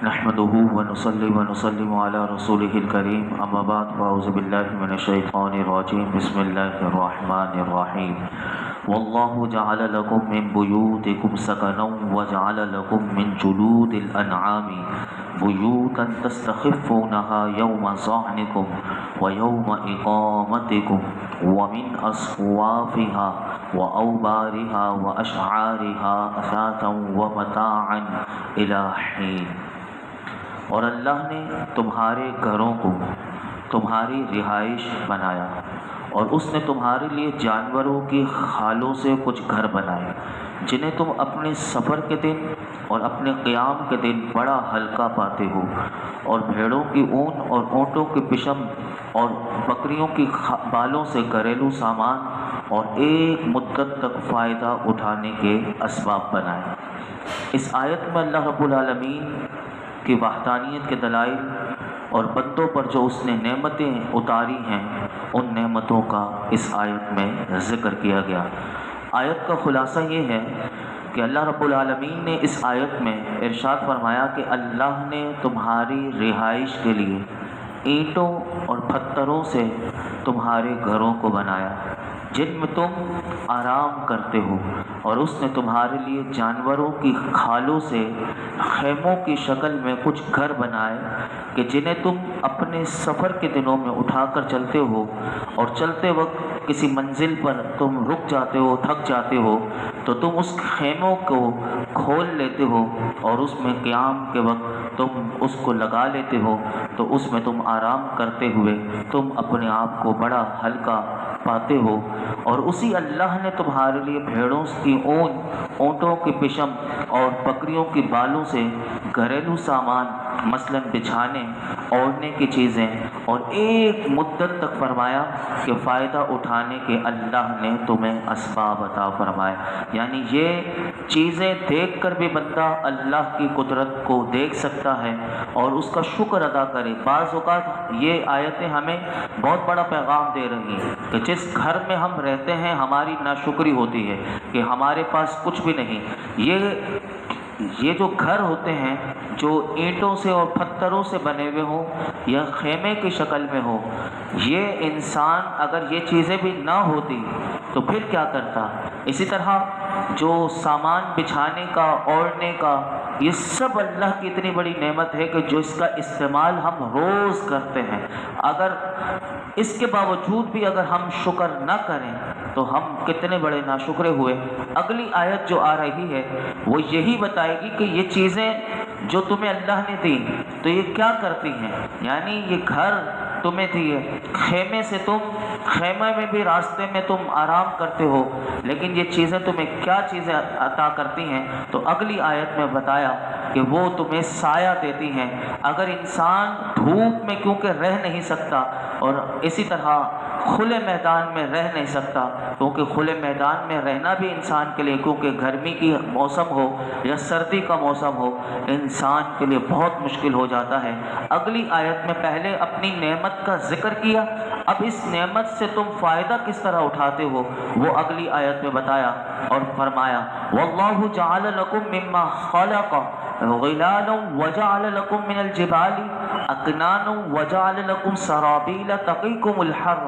نحمده ونصلي ونسلم على رسوله الكريم اما بعد فاعوذ بالله من الشيطان الرجيم بسم الله الرحمن الرحيم والله جعل لكم من بيوتكم سكنا وجعل لكم من جلود الأنعام بيوتا تستخفونها يوم صعنكم ويوم إقامتكم ومن أصوافها وأوبارها وأشعارها أثاثا ومتاعا إلى حين۔ اور اللہ نے تمہارے گھروں کو تمہاری رہائش بنایا، اور اس نے تمہارے لیے جانوروں کی خالوں سے کچھ گھر بنائے جنہیں تم اپنے سفر کے دن اور اپنے قیام کے دن بڑا ہلکا پاتے ہو، اور بھیڑوں کی اون اور اونٹوں کی پشم اور بکریوں کی بالوں سے گھریلو سامان اور ایک مدت تک فائدہ اٹھانے کے اسباب بنائے۔ اس آیت میں اللہ رب العالمین کی وحدانیت کے دلائل اور بندوں پر جو اس نے نعمتیں اتاری ہیں ان نعمتوں کا اس آیت میں ذکر کیا گیا۔ آیت کا خلاصہ یہ ہے کہ اللہ رب العالمین نے اس آیت میں ارشاد فرمایا کہ اللہ نے تمہاری رہائش کے لیے اینٹوں اور پتھروں سے تمہارے گھروں کو بنایا جن میں تم آرام کرتے ہو، اور اس نے تمہارے لیے جانوروں کی کھالوں سے خیموں کی شکل میں کچھ گھر بنائے کہ جنہیں تم اپنے سفر کے دنوں میں اٹھا کر چلتے ہو، اور چلتے وقت کسی منزل پر تم رک جاتے ہو، تھک جاتے ہو تو تم اس خیموں کو کھول لیتے ہو اور اس میں قیام کے وقت تم اس کو لگا لیتے ہو، تو اس میں تم آرام کرتے ہوئے تم اپنے آپ کو بڑا ہلکا پاتے ہو۔ اور اسی اللہ نے تمہارے لیے بھیڑوں کی اون، اونٹوں کی پشم اور بکریوں کی بالوں سے گھریلو سامان مثلاً بچھانے، اوڑھنے کی چیزیں اور ایک مدت تک فرمایا کہ فائدہ اٹھانے کے اللہ نے تمہیں اسباب عطا فرمائے۔ یعنی یہ چیزیں دیکھ کر بھی بندہ اللہ کی قدرت کو دیکھ سکتا ہے اور اس کا شکر ادا کرے۔ بعض اوقات یہ آیتیں ہمیں بہت بڑا پیغام دے رہی ہیں کہ جس گھر میں ہم رہتے ہیں ہماری ناشکری ہوتی ہے کہ ہمارے پاس کچھ بھی نہیں۔ یہ جو گھر ہوتے ہیں جو اینٹوں سے اور پتھروں سے بنے ہوئے ہوں یا خیمے کی شکل میں ہو، یہ انسان اگر یہ چیزیں بھی نہ ہوتی تو پھر کیا کرتا؟ اسی طرح جو سامان بچھانے کا، اوڑھنے کا، یہ سب اللہ کی اتنی بڑی نعمت ہے کہ جو اس کا استعمال ہم روز کرتے ہیں، اگر اس کے باوجود بھی اگر ہم شکر نہ کریں تو ہم کتنے بڑے ناشکرے ہوئے۔ اگلی آیت جو آ رہی ہے وہ یہی بتائے گی کہ یہ چیزیں جو تمہیں اللہ نے دی تو یہ کیا کرتی ہیں۔ یعنی یہ گھر تمہیں دیے، خیمے سے تم خیمے میں بھی راستے میں تم آرام کرتے ہو، لیکن یہ چیزیں تمہیں کیا چیزیں عطا کرتی ہیں؟ تو اگلی آیت میں بتایا کہ وہ تمہیں سایہ دیتی ہیں۔ اگر انسان دھوپ میں کیونکہ رہ نہیں سکتا اور اسی طرح کھلے میدان میں رہ نہیں سکتا، کیونکہ کھلے میدان میں رہنا بھی انسان کے لیے کیونکہ گرمی کی موسم ہو یا سردی کا موسم ہو انسان کے لیے بہت مشکل ہو جاتا ہے۔ اگلی آیت میں پہلے اپنی نعمت کا ذکر کیا، اب اس نعمت سے تم فائدہ کس طرح اٹھاتے ہو وہ اگلی آیت میں بتایا اور فرمایا واللہ جعل لکم مما خلق غلالا وجعل لکم من الجبال اکنانا وجعل لکم سرابیل تقیکم الحر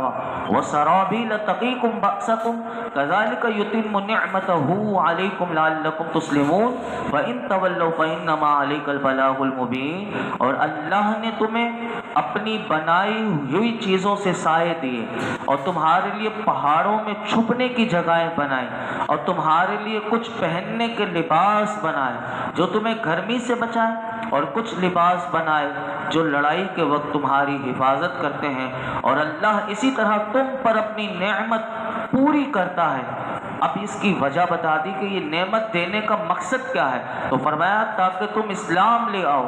وسرابیل تقیکم بأسکم کذالک یتم نعمتہ علیکم لعلکم تسلمون فإن تولوا فإنما علیک البلاغ المبین۔ اور اللہ نے تمہیں اپنی بنائی ہوئی چیزوں سے سائے دیے اور تمہارے لیے پہاڑوں میں چھپنے کی جگہیں بنائیں اور تمہارے لیے کچھ پہننے کے لباس بنائے جو تمہیں گرمی سے بچائیں، اور کچھ لباس بنائے جو لڑائی کے وقت تمہاری حفاظت کرتے ہیں، اور اللہ اسی طرح تم پر اپنی نعمت پوری کرتا ہے۔ اب اس کی وجہ بتا دی کہ یہ نعمت دینے کا مقصد کیا ہے، تو فرمایا تاکہ تم اسلام لے آؤ۔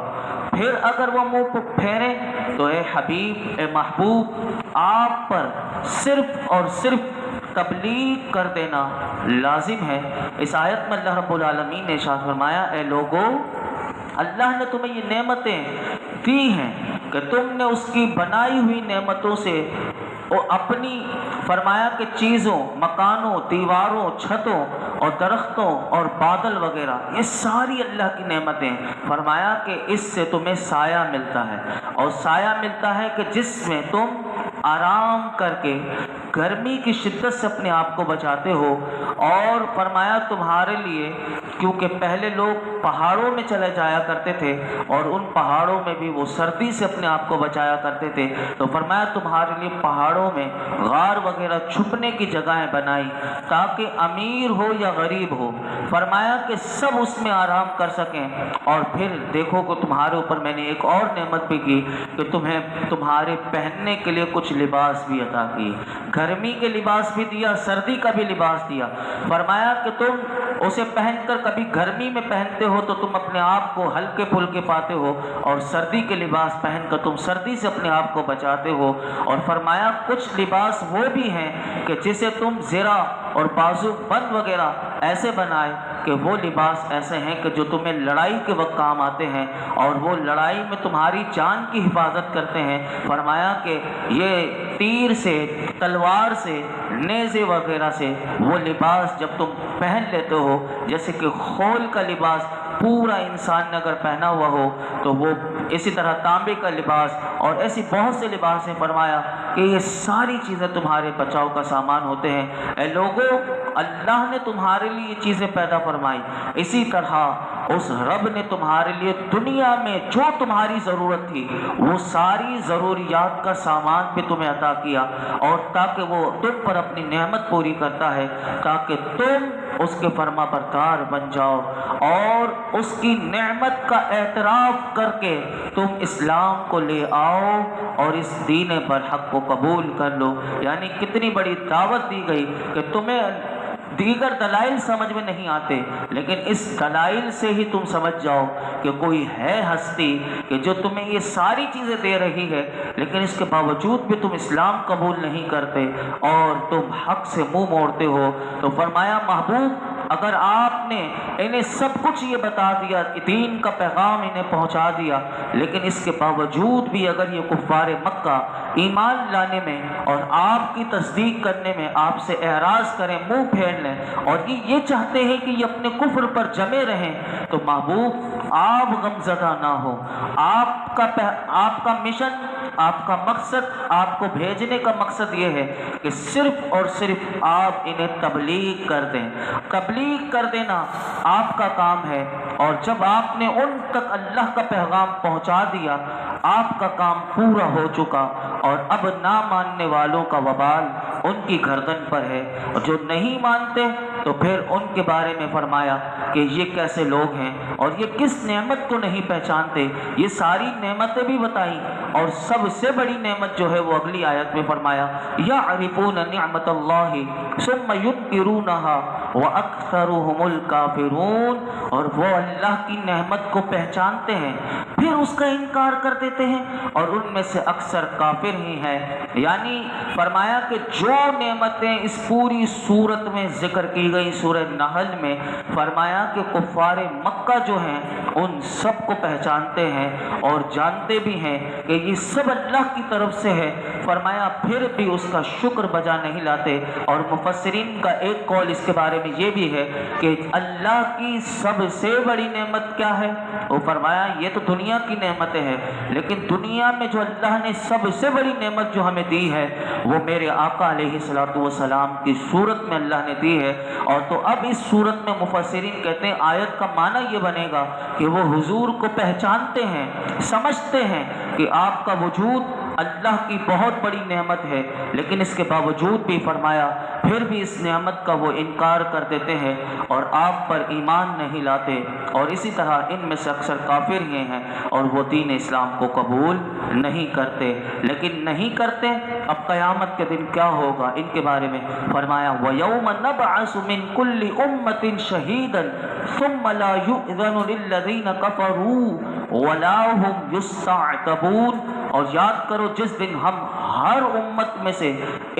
پھر اگر وہ منہ پھیریں تو اے حبیب، اے محبوب، آپ پر صرف اور صرف تبلیغ کر دینا لازم ہے۔ اس آیت میں اللہ رب العالمین نے ارشاد فرمایا اے لوگو، اللہ نے تمہیں یہ نعمتیں دی ہیں کہ تم نے اس کی بنائی ہوئی نعمتوں سے وہ اپنی فرمایا کہ چیزوں، مکانوں، دیواروں، چھتوں اور درختوں اور بادل وغیرہ، یہ ساری اللہ کی نعمتیں، فرمایا کہ اس سے تمہیں سایہ ملتا ہے، اور سایہ ملتا ہے کہ جس میں تم آرام کر کے گرمی کی شدت سے اپنے آپ کو بچاتے ہو۔ اور فرمایا تمہارے لیے، کیونکہ پہلے لوگ پہاڑوں میں چلے جایا کرتے تھے اور ان پہاڑوں میں بھی وہ سردی سے اپنے آپ کو بچایا کرتے تھے، تو فرمایا تمہارے لیے پہاڑوں میں غار وغیرہ چھپنے کی جگہیں بنائی تاکہ امیر ہو یا غریب ہو، فرمایا کہ سب اس میں آرام کر سکیں۔ اور پھر دیکھو کہ تمہارے اوپر میں نے ایک اور نعمت بھی کی کہ تمہیں تمہارے پہننے کے لیے کچھ لباس بھی عطا کی، گرمی کے لباس بھی دیا، سردی کا بھی لباس دیا، فرمایا کہ تم اسے پہن کر کبھی گرمی میں پہنتے ہو تو تم اپنے آپ کو ہلکے پھلکے پاتے ہو، اور سردی کے لباس پہن کر تم سردی سے اپنے آپ کو بچاتے ہو۔ اور فرمایا کچھ لباس وہ بھی ہیں کہ جسے تم زرہ اور بازو بند وغیرہ ایسے بنائے کہ وہ لباس ایسے ہیں کہ جو تمہیں لڑائی کے وقت کام آتے ہیں اور وہ لڑائی میں تمہاری جان کی حفاظت کرتے ہیں، فرمایا کہ یہ تیر سے، تلوار سے، نیزے وغیرہ سے وہ لباس جب تم پہن لیتے ہو، جیسے کہ خول کا لباس پورا انسان نے اگر پہنا ہوا ہو تو وہ اسی طرح تانبے کا لباس اور ایسی بہت سے لباس ہیں، فرمایا کہ یہ ساری چیزیں تمہارے بچاؤ کا سامان ہوتے ہیں۔ اے لوگو، اللہ نے تمہارے لیے یہ چیزیں پیدا فرمائی، اسی طرح اس رب نے تمہارے لیے دنیا میں جو تمہاری ضرورت تھی وہ ساری ضروریات کا سامان بھی تمہیں عطا کیا، اور تاکہ وہ تم پر اپنی نعمت پوری کرتا ہے، تاکہ تم اس کے فرما بردار بن جاؤ اور اس کی نعمت کا اعتراف کر کے تم اسلام کو لے آؤ اور اس دین برحق کو قبول کر لو۔ یعنی کتنی بڑی دعوت دی گئی کہ تمہیں دیگر دلائل سمجھ میں نہیں آتے، لیکن اس دلائل سے ہی تم سمجھ جاؤ کہ کوئی ہے ہستی کہ جو تمہیں یہ ساری چیزیں دے رہی ہے، لیکن اس کے باوجود بھی تم اسلام قبول نہیں کرتے اور تم حق سے منہ موڑتے ہو۔ تو فرمایا محبوب، اگر آپ نے انہیں سب کچھ یہ بتا دیا، دین کا پیغام انہیں پہنچا دیا، لیکن اس کے باوجود بھی اگر یہ کفار مکہ ایمان لانے میں اور آپ کی تصدیق کرنے میں آپ سے اعراض کریں، منہ پھیر لیں، اور یہ چاہتے ہیں کہ یہ اپنے کفر پر جمے رہیں، تو محبوب آپ غمزدہ نہ ہو۔ آپ کا مشن، آپ کا مقصد، آپ کو بھیجنے کا مقصد یہ ہے کہ صرف اور صرف آپ انہیں تبلیغ کر دیں۔ تبلیغ کر دینا آپ کا کام ہے، اور جب آپ نے ان تک اللہ کا پیغام پہنچا دیا، آپ کا کام پورا ہو چکا، اور اب نہ ماننے والوں کا وبال ان کی گردن پر ہے، اور جو نہیں مانتے تو پھر ان کے بارے میں فرمایا کہ یہ کیسے لوگ ہیں اور یہ کس نعمت کو نہیں پہچانتے۔ یہ ساری نعمتیں بھی بتائیں، اور سب سے بڑی نعمت جو ہے وہ اگلی آیت میں فرمایا یعرفون نعمت اللہ ثم ینکرونها واکثرهم الکافرون، اور وہ اللہ کی نعمت کو پہچانتے ہیں پھر اس کا انکار کر دیتے ہیں، اور ان میں سے اکثر کافر ہی ہیں۔ یعنی فرمایا کہ جو نعمتیں اس پوری صورت میں ذکر کی گئی سورہ نحل میں، فرمایا کہ کفار مکہ جو ہیں ان سب کو پہچانتے ہیں اور جانتے بھی ہیں کہ یہ سب اللہ کی طرف سے ہے، فرمایا پھر بھی اس کا شکر بجا نہیں لاتے۔ اور مفسرین کا ایک قول اس کے بارے میں یہ بھی ہے کہ اللہ کی سب سے بڑی نعمت کیا ہے؟ وہ فرمایا یہ تو دنیا کی نعمتیں ہیں، لیکن دنیا میں جو اللہ نے سب سے بڑی نعمت جو ہمیں دی ہے وہ میرے آقا علیہ الصلوۃ والسلام کی صورت میں اللہ نے دی ہے۔ اور تو اب اس صورت میں مفسرین کہتے ہیں آیت کا معنی یہ بنے گا کہ وہ حضور کو پہچانتے ہیں، سمجھتے ہیں کہ آپ کا وجود اللہ کی بہت بڑی نعمت ہے، لیکن اس کے باوجود بھی فرمایا پھر بھی اس نعمت کا وہ انکار کر دیتے ہیں اور آپ پر ایمان نہیں لاتے، اور اسی طرح ان میں سے اکثر کافر ہی ہیں اور وہ دین اسلام کو قبول نہیں کرتے۔ لیکن نہیں کرتے، اب قیامت کے دن کیا ہوگا ان کے بارے میں فرمایا وَيَوْمَ نَبْعَثُ مِن كُلِّ أُمَّةٍ شَهِيدًا ثُمَّ لَا يُؤْذَنُ لِلَّذِينَ كَفَرُوا وَلَا هُمْ يُسْتَعْتَبُونَ، اور یاد کرو جس دن ہم ہر امت میں سے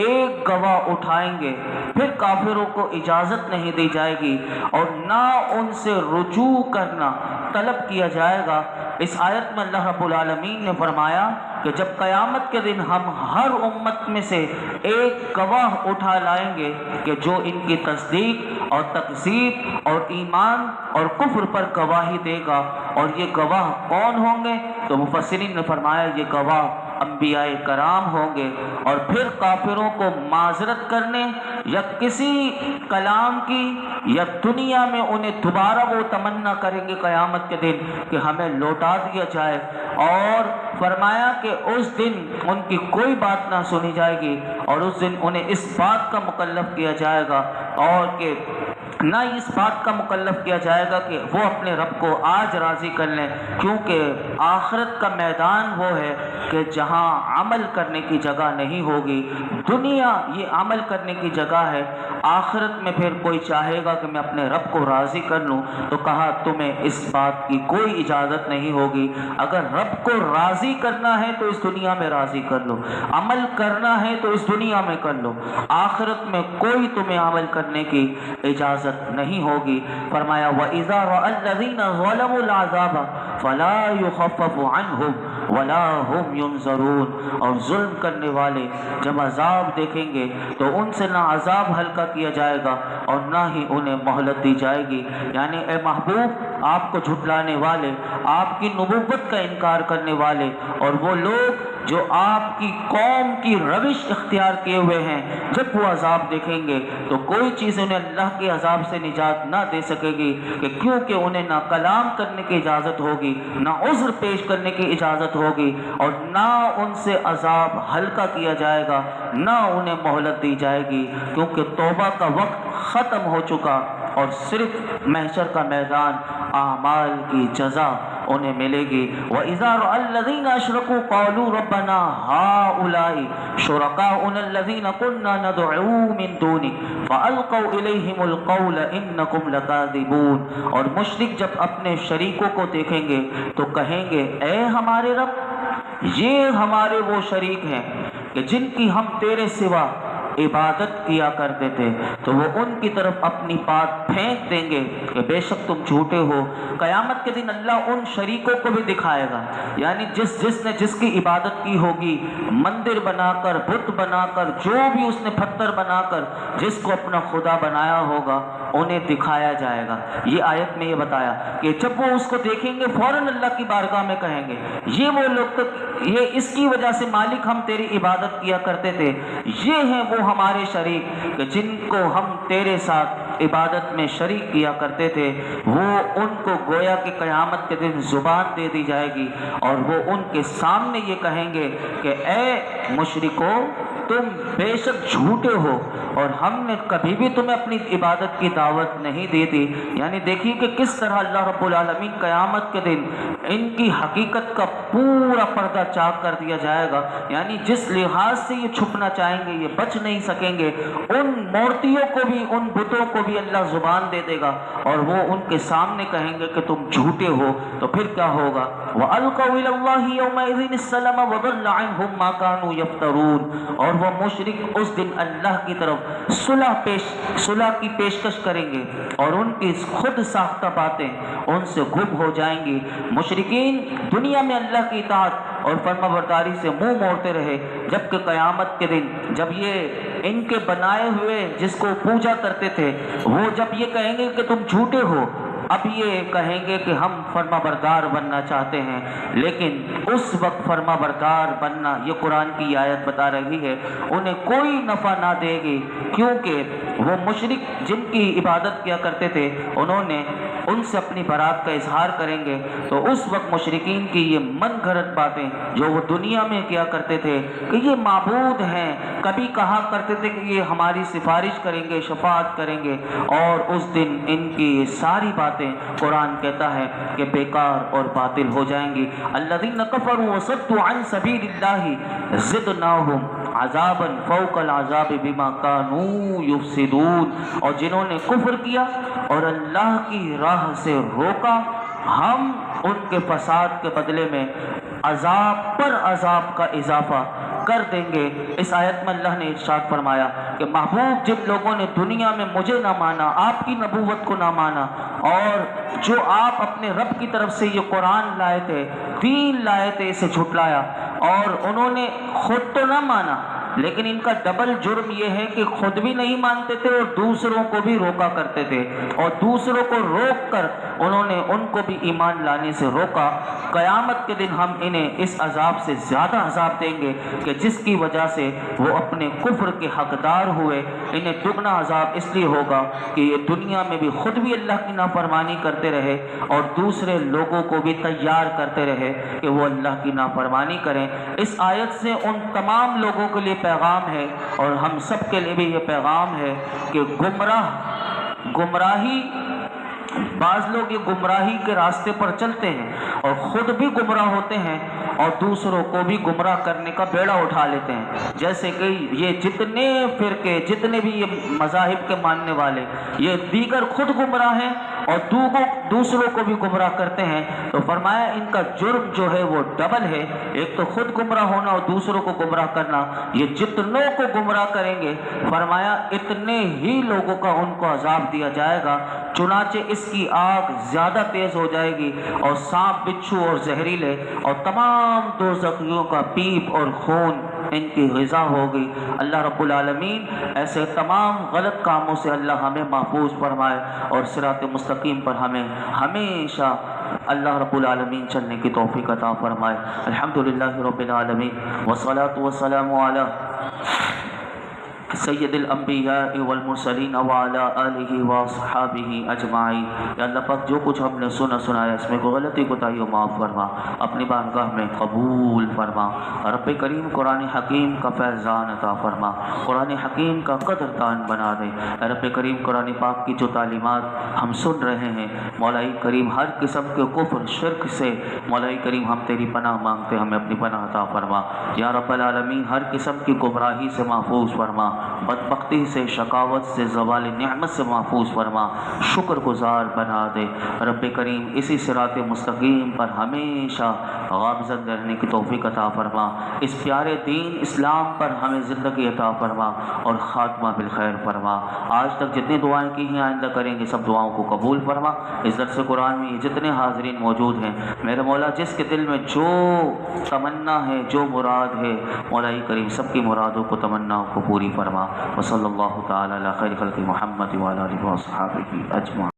ایک گواہ اٹھائیں گے، پھر کافروں کو اجازت نہیں دی جائے گی اور نہ ان سے رجوع کرنا طلب کیا جائے گا۔ اس آیت میں اللہ رب العالمین نے فرمایا کہ جب قیامت کے دن ہم ہر امت میں سے ایک گواہ اٹھا لائیں گے کہ جو ان کی تصدیق اور تکذیب اور ایمان اور کفر پر گواہی دے گا، اور یہ گواہ کون ہوں گے؟ تو مفسرین نے فرمایا یہ گواہ انبیاء کرام ہوں گے، اور پھر کافروں کو معذرت کرنے یا کسی کلام کی یا دنیا میں انہیں دوبارہ وہ تمنا کریں گے قیامت کے دن کہ ہمیں لوٹا دیا جائے، اور فرمایا کہ اس دن ان کی کوئی بات نہ سنی جائے گی، اور اس دن انہیں اس بات کا مکلف کیا جائے گا، اور کہ نہ اس بات کا مکلف کیا جائے گا کہ وہ اپنے رب کو آج راضی کر لیں، کیونکہ آخرت کا میدان وہ ہے کہ جہاں عمل کرنے کی جگہ نہیں ہوگی۔ دنیا یہ عمل کرنے کی جگہ ہے، آخرت میں پھر کوئی چاہے گا کہ میں اپنے رب کو راضی کر لوں، تو کہا تمہیں اس بات کی کوئی اجازت نہیں ہوگی۔ اگر رب کو راضی کرنا ہے تو اس دنیا میں راضی کر لو، عمل کرنا ہے تو اس دنیا میں کر لو، آخرت میں کوئی تمہیں عمل کرنے کی اجازت نہیں ہوگی۔ فرمایا وَإِذَا رَأَى الَّذِينَ ظَلَمُوا الْعَذَابَ فَلَا يُخَفَّفُ عَنْهُمْ وَلَا هُمْ يُنظَرُونَ، اور ظلم کرنے والے جب عذاب دیکھیں گے تو ان سے نہ عذاب ہلکا کیا جائے گا اور نہ ہی انہیں مہلت دی جائے گی۔ یعنی اے محبوب، آپ کو جھٹلانے والے، آپ کی نبوت کا انکار کرنے والے، اور وہ لوگ جو آپ کی قوم کی روش اختیار کیے ہوئے ہیں، جب وہ عذاب دیکھیں گے تو کوئی چیز انہیں اللہ کے عذاب سے نجات نہ دے سکے گی، کہ کیونکہ انہیں نہ کلام کرنے کی اجازت ہوگی، نہ عذر پیش کرنے کی اجازت ہوگی، اور نہ ان سے عذاب ہلکا کیا جائے گا، نہ انہیں مہلت دی جائے گی، کیونکہ توبہ کا وقت ختم ہو چکا، اور صرف محشر کا میدان اعمال کی جزا انہیں ملے گی۔ وَإِذَا رَأَى الَّذِينَ أَشْرَكُوا قَالُوا رَبَّنَا هَؤُلَاءِ شُرَكَاؤُنَا الَّذِينَ كُنَّا نَدْعُو مِن دُونِكَ فَأَلْقَوْا إِلَيْهِمُ الْقَوْلَ إِنَّكُمْ لَكَاذِبُونَ، اور مشرک جب اپنے شریکوں کو دیکھیں گے تو کہیں گے اے ہمارے رب، یہ ہمارے وہ شریک ہیں کہ جن کی ہم تیرے سوا عبادت کیا کرتے تھے، تو وہ ان کی طرف اپنی بات پھینک دیں گے کہ بے شک تم جھوٹے ہو۔ قیامت کے دن اللہ ان شریکوں کو بھی دکھائے گا، یعنی جس نے جس کی عبادت کی ہوگی، مندر بنا کر، بت بنا کر، جو بھی اس نے پتھر بنا کر جس کو اپنا خدا بنایا ہوگا، انہیں دکھایا جائے گا۔ یہ آیت میں یہ بتایا کہ جب وہ اس کو دیکھیں گے فوراً اللہ کی بارگاہ میں کہیں گے یہ وہ لوگ، یہ اس کی وجہ سے مالک ہم تیری عبادت کیا کرتے تھے، یہ ہیں وہ ہمارے شریک کہ جن کو ہم تیرے ساتھ عبادت میں شریک کیا کرتے تھے۔ وہ ان کو گویا کہ قیامت کے دن زبان دے دی جائے گی، اور وہ ان کے سامنے یہ کہیں گے کہ اے مشرکو، تم بے شک جھوٹے ہو، اور ہم نے کبھی بھی تمہیں اپنی عبادت کی دعوت نہیں دی تھی۔ یعنی دیکھیے کہ کس طرح اللہ رب العالمین قیامت کے دن ان کی حقیقت کا پورا پردہ چاک کر دیا جائے گا، یعنی جس لحاظ سے یہ چھپنا چاہیں گے یہ بچ نہیں سکیں گے۔ ان مورتیوں کو بھی، ان بتوں کو بھی اللہ زبان دے دے گا، اور وہ ان کے سامنے کہیں گے کہ تم جھوٹے ہو۔ تو پھر کیا ہوگا؟ وَأَلْقَوْا إِلَى اللَّهِ يَوْمَئِذٍ السَّلَامَ وَضَلَّ عَنْهُمْ مَا كَانُوا يَفْتَرُونَ، اور وہ مشرک اس دن اللہ کی طرف صلح کی پیشکش کریں گے، اور ان کی خود ساختہ باتیں ان سے گم ہو جائیں گی۔ مشرکین دنیا میں اللہ کی اطاعت اور فرما برداری سے منہ موڑتے رہے، جبکہ قیامت کے دن جب یہ ان کے بنائے ہوئے جس کو پوجا کرتے تھے، وہ جب یہ کہیں گے کہ تم جھوٹے ہو، اب یہ کہیں گے کہ ہم فرما بردار بننا چاہتے ہیں، لیکن اس وقت فرما بردار بننا، یہ قرآن کی آیت بتا رہی ہے، انہیں کوئی نفع نہ دے گی، کیونکہ وہ مشرک جن کی عبادت کیا کرتے تھے انہوں نے ان سے اپنی برات کا اظہار کریں گے۔ تو اس وقت مشرکین کی یہ من گھڑت باتیں جو وہ دنیا میں کیا کرتے تھے کہ یہ معبود ہیں، کبھی کہا کرتے تھے کہ یہ ہماری سفارش کریں گے، شفاعت کریں گے، اور اس دن ان کی یہ ساری باتیں قرآن کہتا ہے کہ بیکار اور باطل ہو جائیں گی۔ الذین کفروا وصدوا عن سبیل اللہ زدناہم عذابا فوق العذاب بما کانوا یفسدون، اور جنہوں نے کفر کیا اور اللہ کی راہ سے روکا، ہم ان کے فساد کے بدلے میں عذاب پر عذاب کا اضافہ کر دیں گے۔ اس آیت میں اللہ نے ارشاد فرمایا کہ محبوب، جن لوگوں نے دنیا میں مجھے نہ مانا، آپ کی نبوت کو نہ مانا، اور جو آپ اپنے رب کی طرف سے یہ قرآن لائے تھے، دین لائے تھے، اسے جھٹلایا، اور انہوں نے خود تو نہ مانا، لیکن ان کا ڈبل جرم یہ ہے کہ خود بھی نہیں مانتے تھے اور دوسروں کو بھی روکا کرتے تھے، اور دوسروں کو روک کر انہوں نے ان کو بھی ایمان لانے سے روکا۔ قیامت کے دن ہم انہیں اس عذاب سے زیادہ عذاب دیں گے کہ جس کی وجہ سے وہ اپنے کفر کے حقدار ہوئے۔ انہیں دگنا عذاب اس لیے ہوگا کہ یہ دنیا میں بھی خود بھی اللہ کی نافرمانی کرتے رہے اور دوسرے لوگوں کو بھی تیار کرتے رہے کہ وہ اللہ کی نافرمانی کریں۔ اس آیت سے ان تمام لوگوں کے لیے پیغام ہے اور ہم سب کے لیے بھی یہ پیغام ہے کہ گمراہی بعض لوگ یہ گمراہی کے راستے پر چلتے ہیں اور خود بھی گمراہ ہوتے ہیں اور دوسروں کو بھی گمراہ کرنے کا بیڑا اٹھا لیتے ہیں۔ جیسے کہ یہ جتنے فرقے، جتنے بھی یہ مذاہب کے ماننے والے، یہ دیگر خود گمراہ ہیں اور دوسروں کو بھی گمراہ کرتے ہیں، تو فرمایا ان کا جرم جو ہے وہ ڈبل ہے، ایک تو خود گمراہ ہونا اور دوسروں کو گمراہ کرنا۔ یہ جتنوں کو گمراہ کریں گے فرمایا اتنے ہی لوگوں کا ان کو عذاب دیا جائے گا، چنانچہ اس کی آگ زیادہ تیز ہو جائے گی اور سانپ، بچھو اور زہریلے اور تمام دوزخیوں کا پیپ اور خون ان کی غذا ہوگی۔ اللہ رب العالمین ایسے تمام غلط کاموں سے اللہ ہمیں محفوظ فرمائے اور صراط مستقیم پر ہمیں ہمیشہ اللہ رب العالمین چلنے کی توفیق عطا فرمائے۔ الحمدللہ رب العالمین والصلاة والسلام علی سید الانبیاء والمرسلین وعلی آلہ واصحابہ اجمعین۔ یا اللہ پاک جو کچھ ہم نے سنایا اس میں کوئی غلطی کوتاہی ہو معاف فرما، اپنی بارگاہ میں قبول فرما۔ رب کریم قرآن حکیم کا فیضان عطا فرما، قرآن حکیم کا قدردان بنا دے۔ رب کریم قرآن پاک کی جو تعلیمات ہم سن رہے ہیں مولا کریم ہر قسم کے کفر شرک سے مولا کریم ہم تیری پناہ مانگتے، ہمیں اپنی پناہ عطا فرما یا رب العالمین۔ ہر قسم کی گمراہی سے محفوظ فرما، بدبختی سے، شقاوت سے، زوال نعمت سے محفوظ فرما، شکر گزار بنا دے۔ رب کریم اسی صراط مستقیم پر ہمیشہ گامزن رہنے کی توفیق عطا فرما، اس پیارے دین اسلام پر ہمیں زندگی عطا فرما اور خاتمہ بالخیر فرما۔ آج تک جتنی دعائیں کی ہیں آئندہ کریں گے سب دعاؤں کو قبول فرما۔ اس درس قرآن میں جتنے حاضرین موجود ہیں میرے مولا جس کے دل میں جو تمنا ہے، جو مراد ہے مولا کریم سب کی مرادوں کو، تمناؤں کو پوری فرما۔ وصلی اللہ تعالی علی خیر خلق محمد وعلی آلہ وصحبہ اجمعین۔